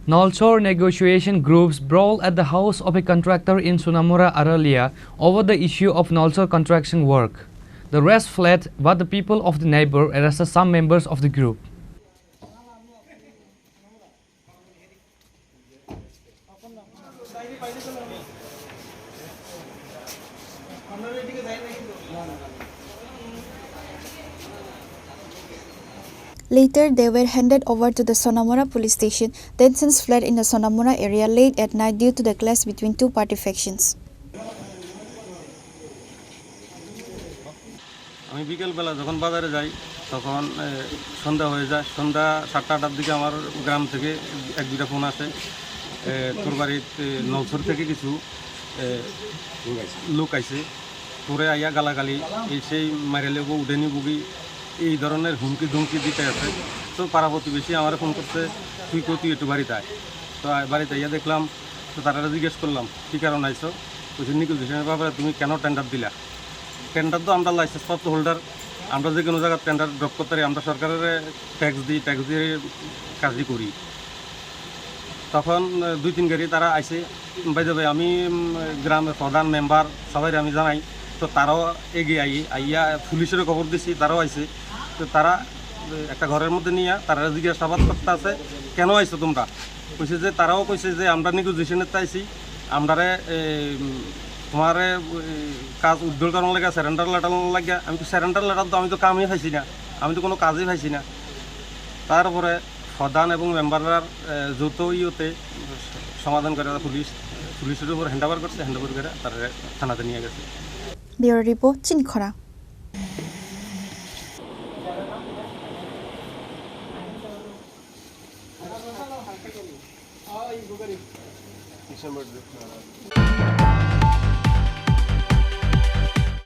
Nalsor negotiation groups brawl at the house of a contractor in Sonamura, Aralia over the issue of Nalsor construction work. The rest fled, but the people of the neighbor arrested some members of the group. Later, they were handed over to the Sonamura police station, then since fled in the Sonamura area late at night due to the clash between two party factions. আমি বিকেলবেলা যখন বাজারে যাই তখন সন্ধ্যা হয়ে যায়, সন্ধ্যা 7টা-8টার দিকে আমার গ্রাম থেকে এক দুইটা ফোন আসে, তোর বাড়িতে নলছর থেকে কিছু লোক আইছে, তোরে আইয়া গালাগালি এই সেই মারে লেবো উডেনি বুগি এই ধরনের হুমকি ধুমকি দিতে আছে। তো পাড়া প্রতিবেশী আমার ফোন করছে, তুই একটু বাড়িতে আয়। তো বাড়িতে আইয়া দেখলাম, তো তারা জিজ্ঞেস করলাম কী কারণ আইসো, বলছি নিকুজিশনের ব্যাপারে তুমি কেন টেন্ডার দিলা? টেন্ডার তো আমরা লাইসেন্স প্রাপ্ত হোল্ডার, আমরা যে কোনো জায়গায় টেন্ডার ড্রপ করতে পারি, আমরা সরকারের ট্যাক্স দিয়ে কাজই করি। তখন 2-3 গাড়ি তারা আইসে, বাইদে ভাই আমি গ্রামের প্রধান মেম্বার সবাই আমি জানাই, তো তারাও এগিয়ে আইয়া পুলিশেরও খবর দিছি, তারাও আইসে। তো তারা একটা ঘরের মধ্যে নিয়ে তারা জিজ্ঞাসাবাদ করতে আছে, কেন আইসো তোমরা? কইছে যে তারাও কইছে যে আমরা নেগোজিয়েশনের আইছি, আমরারে তোমার কাজ উদ্যোগ করার লাগে স্যারেন্ডার লেটার লাগে। আমি তো স্যারেন্ডার লেটার তো আমি তো কামই পাইছি না, আমি তো কোনো কাজই পাইছি না। তারপরে প্রধান এবং মেম্বাররা যৌথ ইয়েতে সমাধান করে পুলিশের উপর হ্যান্ডওভার করছে, হ্যান্ডওভার করে তারা থানাতে নিয়ে গেছে। Bureau Report, Chinkhora. December